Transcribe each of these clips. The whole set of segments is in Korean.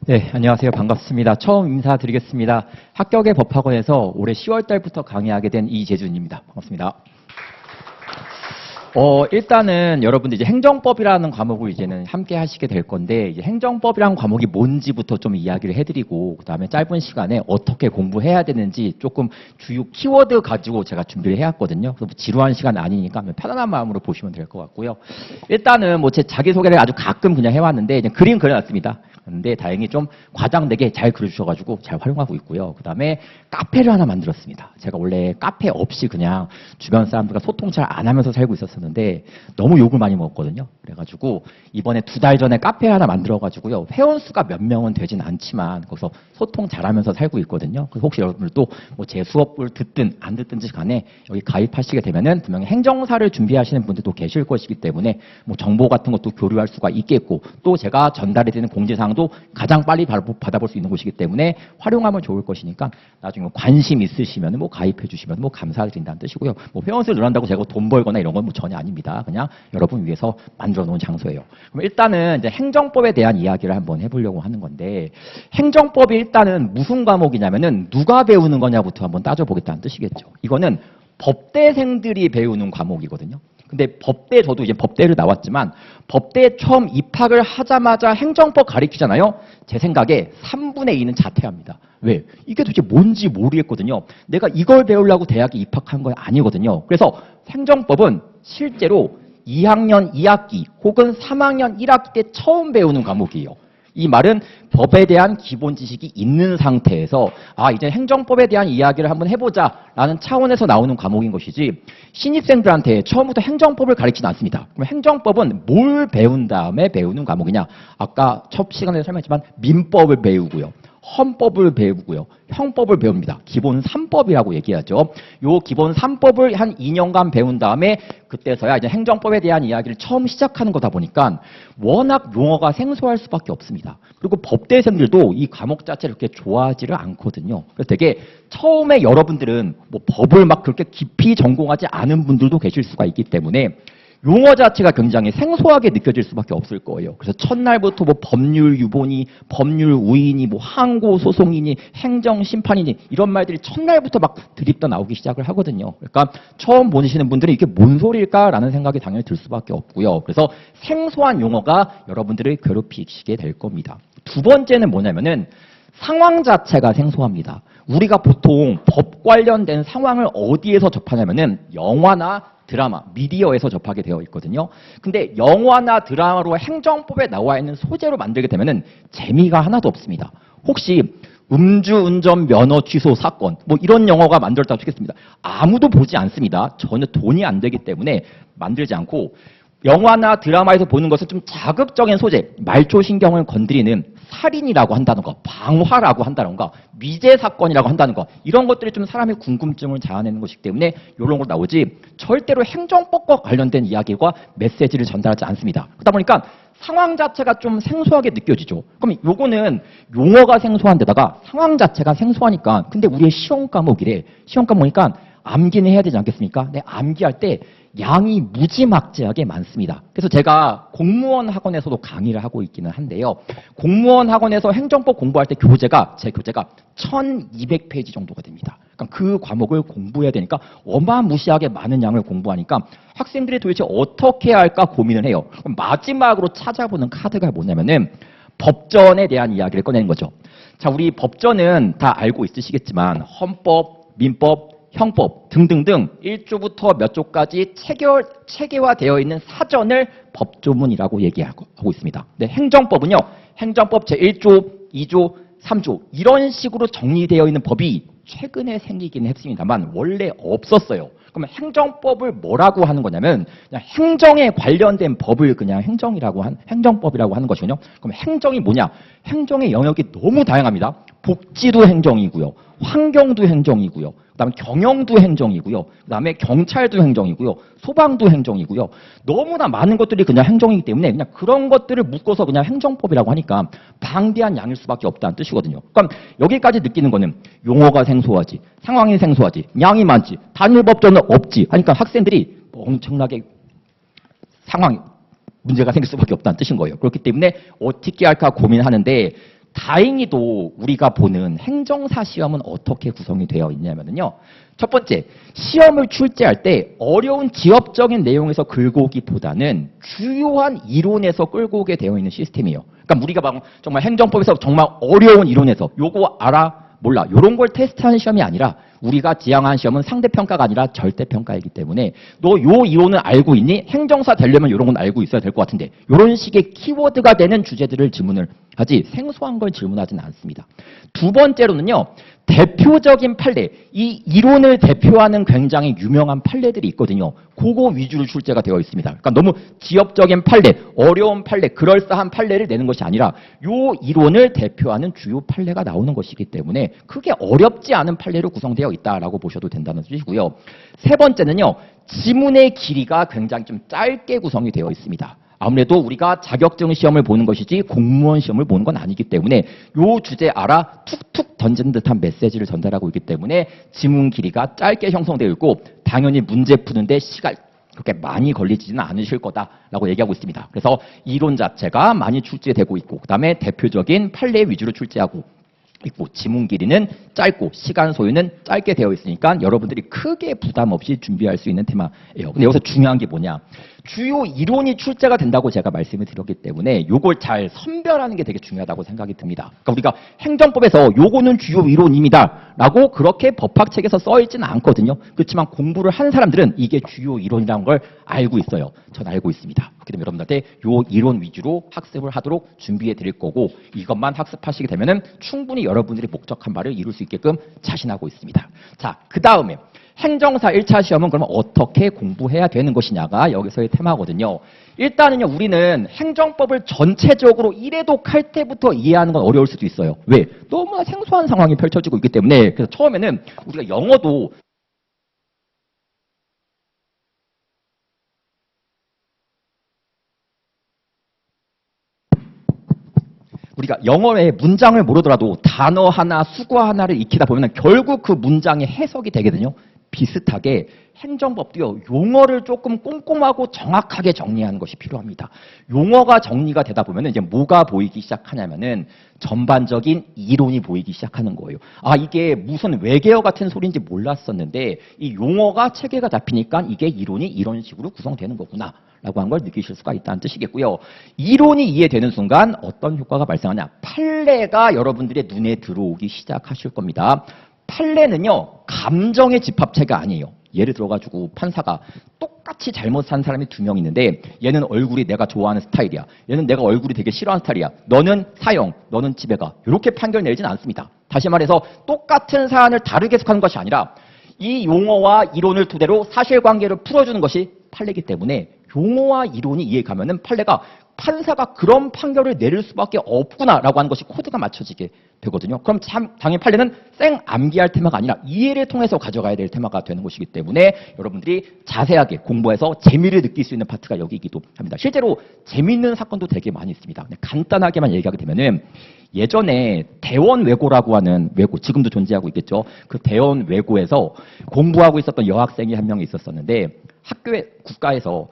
네, 안녕하세요. 반갑습니다. 처음 인사드리겠습니다. 합격의 법학원에서 올해 10월 달부터 강의하게 된 이재준입니다. 반갑습니다. 일단은 여러분들 이제 행정법이라는 과목을 이제는 함께 하시게 될 건데, 이제 행정법이라는 과목이 뭔지부터 좀 이야기를 해드리고, 그 다음에 짧은 시간에 어떻게 공부해야 되는지 조금 주요 키워드 가지고 제가 준비를 해왔거든요. 그래서 지루한 시간 아니니까 편안한 마음으로 보시면 될 것 같고요. 일단은 뭐 제 자기소개를 아주 가끔 그냥 해왔는데, 그냥 그림 그려놨습니다. 근데 다행히 좀 과장되게 잘 그려주셔가지고 잘 활용하고 있고요. 그 다음에 카페를 하나 만들었습니다. 제가 원래 카페 없이 그냥 주변 사람들과 소통 잘 안 하면서 살고 있었는데 너무 욕을 많이 먹었거든요. 그래가지고 이번에 2달 전에 카페 하나 만들어가지고요. 회원 수가 몇 명은 되진 않지만 거기서 소통 잘하면서 살고 있거든요. 그래서 혹시 여러분들도 뭐 제 수업을 듣든 안 듣든지 간에 여기 가입하시게 되면은 분명히 행정사를 준비하시는 분들도 계실 것이기 때문에 뭐 정보 같은 것도 교류할 수가 있겠고 또 제가 전달해드리는 공지사항 도 가장 빨리 받아볼 수 있는 곳이기 때문에 활용하면 좋을 것이니까 나중에 관심 있으시면 뭐 가입해 주시면 뭐 감사드린다는 뜻이고요. 뭐 회원수를 늘어난다고 제가 돈 벌거나 이런 건 뭐 전혀 아닙니다. 그냥 여러분 위해서 만들어 놓은 장소예요. 그럼 일단은 이제 행정법에 대한 이야기를 한번 해보려고 하는 건데 행정법이 일단은 무슨 과목이냐면은 누가 배우는 거냐부터 한번 따져보겠다는 뜻이겠죠. 이거는 법대생들이 배우는 과목이거든요. 근데 법대 저도 이제 법대를 나왔지만 법대에 처음 입학을 하자마자 행정법 가르치잖아요. 제 생각에 3분의 2는 자퇴합니다. 왜? 이게 도대체 뭔지 모르겠거든요. 내가 이걸 배우려고 대학에 입학한 거 아니거든요. 그래서 행정법은 실제로 2학년 2학기 혹은 3학년 1학기 때 처음 배우는 과목이에요. 이 말은 법에 대한 기본 지식이 있는 상태에서 이제 행정법에 대한 이야기를 한번 해보자라는 차원에서 나오는 과목인 것이지 신입생들한테 처음부터 행정법을 가르치지 않습니다. 그럼 행정법은 뭘 배운 다음에 배우는 과목이냐? 아까 첫 시간에 설명했지만 민법을 배우고요. 헌법을 배우고요. 형법을 배웁니다. 기본 3법이라고 얘기하죠. 요 기본 3법을 한 2년간 배운 다음에 그때서야 이제 행정법에 대한 이야기를 처음 시작하는 거다 보니까 워낙 용어가 생소할 수밖에 없습니다. 그리고 법대생들도 이 과목 자체를 그렇게 좋아하지를 않거든요. 그래서 되게 처음에 여러분들은 뭐 법을 막 그렇게 깊이 전공하지 않은 분들도 계실 수가 있기 때문에 용어 자체가 굉장히 생소하게 느껴질 수밖에 없을 거예요. 그래서 첫날부터 뭐 법률 유보니, 법률 우인이, 뭐 항고 소송이니, 행정 심판이니 이런 말들이 첫날부터 막 드립다 나오기 시작을 하거든요. 그러니까 처음 보시는 분들은 이게 뭔 소리일까라는 생각이 당연히 들 수밖에 없고요. 그래서 생소한 용어가 여러분들을 괴롭히시게 될 겁니다. 두 번째는 뭐냐면은 상황 자체가 생소합니다. 우리가 보통 법 관련된 상황을 어디에서 접하냐면은 영화나 드라마, 미디어에서 접하게 되어 있거든요. 근데 영화나 드라마로 행정법에 나와 있는 소재로 만들게 되면은 재미가 하나도 없습니다. 혹시 음주운전 면허 취소 사건 뭐 이런 영화가 만들었다고 치겠습니다. 아무도 보지 않습니다. 전혀 돈이 안 되기 때문에 만들지 않고 영화나 드라마에서 보는 것은 좀 자극적인 소재, 말초신경을 건드리는 살인이라고 한다던가 방화라고 한다던가 미제 사건이라고 한다는 거 이런 것들이 좀 사람의 궁금증을 자아내는 것이기 때문에 이런 걸 나오지 절대로 행정법과 관련된 이야기와 메시지를 전달하지 않습니다. 그러다 보니까 상황 자체가 좀 생소하게 느껴지죠. 그럼 요거는 용어가 생소한 데다가 상황 자체가 생소하니까 근데 우리의 시험 과목이래. 시험 과목이니까 암기는 해야 되지 않겠습니까? 근데 암기할 때 양이 무지막지하게 많습니다. 그래서 제가 공무원 학원에서도 강의를 하고 있기는 한데요. 공무원 학원에서 행정법 공부할 때 제 교재가 1200페이지 정도가 됩니다. 그러니까 그 과목을 공부해야 되니까 어마무시하게 많은 양을 공부하니까 학생들이 도대체 어떻게 해야 할까 고민을 해요. 그럼 마지막으로 찾아보는 카드가 뭐냐면은 법전에 대한 이야기를 꺼내는 거죠. 자, 우리 법전은 다 알고 있으시겠지만 헌법, 민법, 형법 등등등 1조부터 몇 조까지 체계화되어 있는 사전을 법조문이라고 얘기하고 있습니다. 네, 행정법은요. 행정법 제1조, 2조, 3조 이런 식으로 정리되어 있는 법이 최근에 생기긴 했습니다만 원래 없었어요. 그러면 행정법을 뭐라고 하는 거냐면 그냥 행정에 관련된 법을 그냥 행정법이라고 하는 것이거든요. 그럼 행정이 뭐냐? 행정의 영역이 너무 다양합니다. 복지도 행정이고요. 환경도 행정이고요. 그다음에 경영도 행정이고요. 그다음에 경찰도 행정이고요. 소방도 행정이고요. 너무나 많은 것들이 그냥 행정이기 때문에 그냥 그런 것들을 묶어서 그냥 행정법이라고 하니까 방대한 양일 수밖에 없다는 뜻이거든요. 그럼 여기까지 느끼는 거는 용어가 생소하지, 상황이 생소하지, 양이 많지, 단일법전은 없지 하니까 학생들이 엄청나게 상황 문제가 생길 수밖에 없다는 뜻인 거예요. 그렇기 때문에 어떻게 할까 고민하는데 다행히도 우리가 보는 행정사 시험은 어떻게 구성이 되어 있냐면요. 첫 번째, 시험을 출제할 때 어려운 지엽적인 내용에서 끌고 오기보다는 주요한 이론에서 끌고 오게 되어 있는 시스템이에요. 그러니까 우리가 막 정말 행정법에서 정말 어려운 이론에서 요거 알아? 몰라. 이런 걸 테스트하는 시험이 아니라 우리가 지향하는 시험은 상대평가가 아니라 절대평가이기 때문에 너 요 이론은 알고 있니? 행정사 되려면 이런 건 알고 있어야 될 것 같은데 이런 식의 키워드가 되는 주제들을 질문을 하지 생소한 걸 질문하지는 않습니다. 두 번째로는요. 대표적인 판례, 이 이론을 대표하는 굉장히 유명한 판례들이 있거든요. 그거 위주로 출제가 되어 있습니다. 그러니까 너무 지엽적인 판례, 어려운 판례, 그럴싸한 판례를 내는 것이 아니라 요 이론을 대표하는 주요 판례가 나오는 것이기 때문에 크게 어렵지 않은 판례로 구성되어 있다라고 보셔도 된다는 뜻이고요. 세 번째는요. 지문의 길이가 굉장히 좀 짧게 구성이 되어 있습니다. 아무래도 우리가 자격증 시험을 보는 것이지 공무원 시험을 보는 건 아니기 때문에 요 주제 알아 툭툭 던진 듯한 메시지를 전달하고 있기 때문에 지문 길이가 짧게 형성되어 있고 당연히 문제 푸는데 시간 그렇게 많이 걸리지는 않으실 거다라고 얘기하고 있습니다. 그래서 이론 자체가 많이 출제되고 있고 그다음에 대표적인 판례 위주로 출제하고 있고 지문 길이는 짧고 시간 소요는 짧게 되어 있으니까 여러분들이 크게 부담 없이 준비할 수 있는 테마예요. 근데 여기서 중요한 게 뭐냐? 주요 이론이 출제가 된다고 제가 말씀을 드렸기 때문에 요걸 잘 선별하는 게 되게 중요하다고 생각이 듭니다. 그러니까 우리가 행정법에서 요거는 주요 이론입니다. 라고 그렇게 법학책에서 써 있지는 않거든요. 그렇지만 공부를 한 사람들은 이게 주요 이론이라는 걸 알고 있어요. 전 알고 있습니다. 그렇기 때문에 여러분들한테 요 이론 위주로 학습을 하도록 준비해 드릴 거고 이것만 학습하시게 되면은 충분히 여러분들이 목적한 바를 이룰 수 있게끔 자신하고 있습니다. 자, 그 다음에 행정사 1차 시험은 그러면 어떻게 공부해야 되는 것이냐가 여기서의 테마거든요. 일단은요, 우리는 행정법을 전체적으로 1회독 할 때부터 이해하는 건 어려울 수도 있어요. 왜? 너무나 생소한 상황이 펼쳐지고 있기 때문에. 그래서 처음에는 우리가 영어도 우리가 영어의 문장을 모르더라도 단어 하나, 수거 하나를 익히다 보면 결국 그 문장의 해석이 되거든요. 비슷하게 행정법도요. 용어를 조금 꼼꼼하고 정확하게 정리하는 것이 필요합니다. 용어가 정리가 되다 보면 이제 뭐가 보이기 시작하냐면은 전반적인 이론이 보이기 시작하는 거예요. 아, 이게 무슨 외계어 같은 소리인지 몰랐었는데 이 용어가 체계가 잡히니까 이게 이론이 이런 식으로 구성되는 거구나. 라고 한 걸 느끼실 수가 있다는 뜻이겠고요. 이론이 이해되는 순간 어떤 효과가 발생하냐. 판례가 여러분들의 눈에 들어오기 시작하실 겁니다. 판례는요. 감정의 집합체가 아니에요. 예를 들어가지고 판사가 똑같이 잘못 산 사람이 2명 있는데 얘는 얼굴이 내가 좋아하는 스타일이야. 얘는 내가 얼굴이 되게 싫어하는 스타일이야. 너는 사형, 너는 집에 가. 이렇게 판결 내리진 않습니다. 다시 말해서 똑같은 사안을 다르게 해석하는 것이 아니라 이 용어와 이론을 토대로 사실관계를 풀어주는 것이 판례이기 때문에 용어와 이론이 이해가면은 판례가 판사가 그런 판결을 내릴 수밖에 없구나라고 하는 것이 코드가 맞춰지게 되거든요. 그럼 당연히 판례는 생 암기할 테마가 아니라 이해를 통해서 가져가야 될 테마가 되는 것이기 때문에 여러분들이 자세하게 공부해서 재미를 느낄 수 있는 파트가 여기이기도 합니다. 실제로 재미있는 사건도 되게 많이 있습니다. 간단하게만 얘기하게 되면은 예전에 대원 외고라고 하는 외고, 지금도 존재하고 있겠죠. 그 대원 외고에서 공부하고 있었던 여학생이 한 명이 있었었는데 학교에 국가에서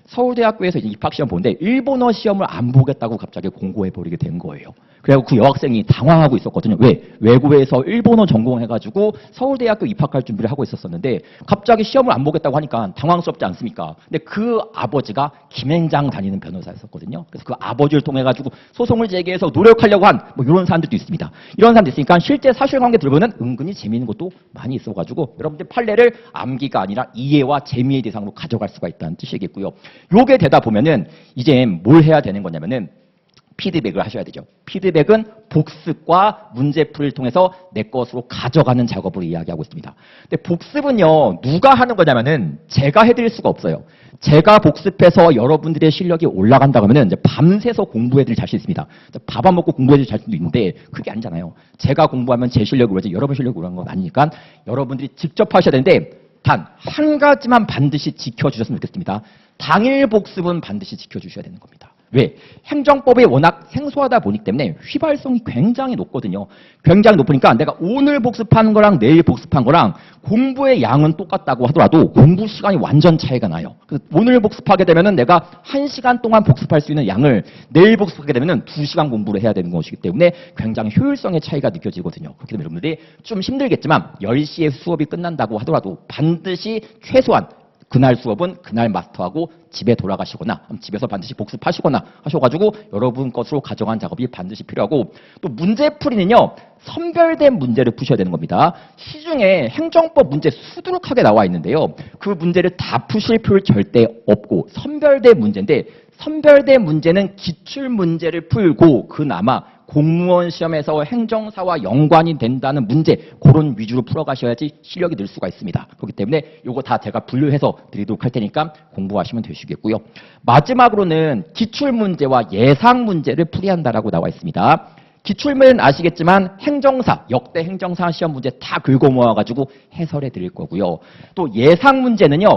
서울대학교에서 이제 입학시험 보는데 일본어 시험을 안 보겠다고 갑자기 공고해버리게 된 거예요. 그래서 그 여학생이 당황하고 있었거든요. 왜? 외고에서 일본어 전공해가지고 서울대학교 입학할 준비를 하고 있었었는데 갑자기 시험을 안 보겠다고 하니까 당황스럽지 않습니까? 근데 그 아버지가 김행장 다니는 변호사였었거든요. 그래서 그 아버지를 통해가지고 소송을 제기해서 노력하려고 한 뭐 이런 사람들도 있습니다. 이런 사람들 있으니까 실제 사실관계 들어보면 은근히 재미있는 것도 많이 있어가지고 여러분들 판례를 암기가 아니라 이해와 재미의 대상으로 가져갈 수가 있다는 뜻이겠고요. 요게 되다 보면은 이제 뭘 해야 되는 거냐면은 피드백을 하셔야 되죠. 피드백은 복습과 문제풀이를 통해서 내 것으로 가져가는 작업을 이야기하고 있습니다. 근데 복습은요, 누가 하는 거냐면은 제가 해드릴 수가 없어요. 제가 복습해서 여러분들의 실력이 올라간다고 하면은 이제 밤새서 공부해드릴 자신 있습니다. 밥 안 먹고 공부해드릴 자신도 있는데 그게 아니잖아요. 제가 공부하면 제 실력이 오르지 여러분 실력이 오르는 건 아니니까 여러분들이 직접 하셔야 되는데 단 한 가지만 반드시 지켜주셨으면 좋겠습니다. 당일 복습은 반드시 지켜주셔야 되는 겁니다. 왜? 행정법이 워낙 생소하다 보기 때문에 휘발성이 굉장히 높거든요. 굉장히 높으니까 내가 오늘 복습한 거랑 내일 복습한 거랑 공부의 양은 똑같다고 하더라도 공부 시간이 완전 차이가 나요. 그래서 오늘 복습하게 되면은 내가 1시간 동안 복습할 수 있는 양을 내일 복습하게 되면은 2시간 공부를 해야 되는 것이기 때문에 굉장히 효율성의 차이가 느껴지거든요. 그렇기 때문에 여러분들이 좀 힘들겠지만 10시에 수업이 끝난다고 하더라도 반드시 최소한 그날 수업은 그날 마스터하고 집에 돌아가시거나 집에서 반드시 복습하시거나 하셔가지고 여러분 것으로 가져간 작업이 반드시 필요하고, 또 문제풀이는요 선별된 문제를 푸셔야 되는 겁니다. 시중에 행정법 문제 수두룩하게 나와 있는데요, 그 문제를 다 푸실 필요 절대 없고 선별된 문제인데, 선별된 문제는 기출 문제를 풀고 그나마 공무원 시험에서 행정사와 연관이 된다는 문제, 그런 위주로 풀어가셔야지 실력이 늘 수가 있습니다. 그렇기 때문에 이거 다 제가 분류해서 드리도록 할 테니까 공부하시면 되시겠고요. 마지막으로는 기출문제와 예상문제를 풀이한다라고 나와 있습니다. 기출문제는 아시겠지만 행정사, 역대 행정사 시험 문제 다 긁어 모아가지고 해설해 드릴 거고요. 또 예상문제는요,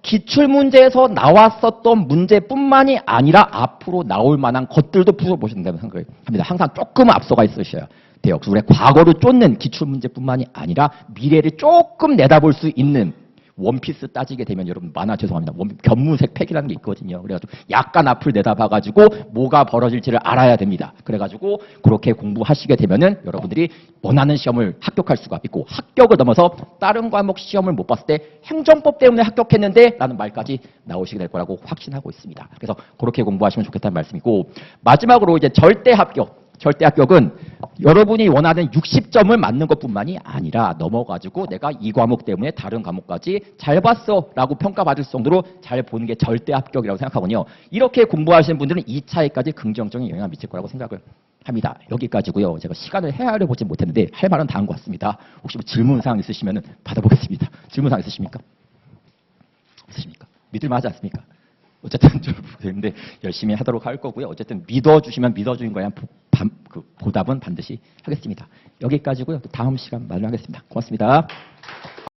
기출문제에서 나왔었던 문제뿐만이 아니라 앞으로 나올 만한 것들도 풀어보신다고 생각합니다. 항상 조금 앞서가 있으셔야 돼요. 그래서 우리 과거를 쫓는 기출문제뿐만이 아니라 미래를 조금 내다볼 수 있는, 원피스 따지게 되면 여러분 만화 죄송합니다. 견무색 팩이라는 게 있거든요. 그래가지고 약간 앞을 내다봐가지고 뭐가 벌어질지를 알아야 됩니다. 그래가지고 그렇게 공부하시게 되면은 여러분들이 원하는 시험을 합격할 수가 있고, 합격을 넘어서 다른 과목 시험을 못 봤을 때 행정법 때문에 합격했는데 라는 말까지 나오시게 될 거라고 확신하고 있습니다. 그래서 그렇게 공부하시면 좋겠다는 말씀이고, 마지막으로 이제 절대 합격. 절대 합격은 여러분이 원하는 60점을 맞는 것뿐만이 아니라 넘어가지고 내가 이 과목 때문에 다른 과목까지 잘 봤어 라고 평가받을 정도로 잘 보는 게 절대 합격이라고 생각하거든요. 이렇게 공부하시는 분들은 이 차이까지 긍정적인 영향을 미칠 거라고 생각을 합니다. 여기까지고요. 제가 시간을 헤아려 보지 못했는데 할 말은 다 한 것 같습니다. 혹시 뭐 질문사항 있으시면 받아보겠습니다. 질문사항 있으십니까? 있으십니까? 믿을만하지 않습니까? 어쨌든 좀 근데 열심히 하도록 할 거고요. 어쨌든 믿어주시면 믿어주는 거에 대한 보답은 반드시 하겠습니다. 여기까지고요. 다음 시간 마련하겠습니다. 고맙습니다.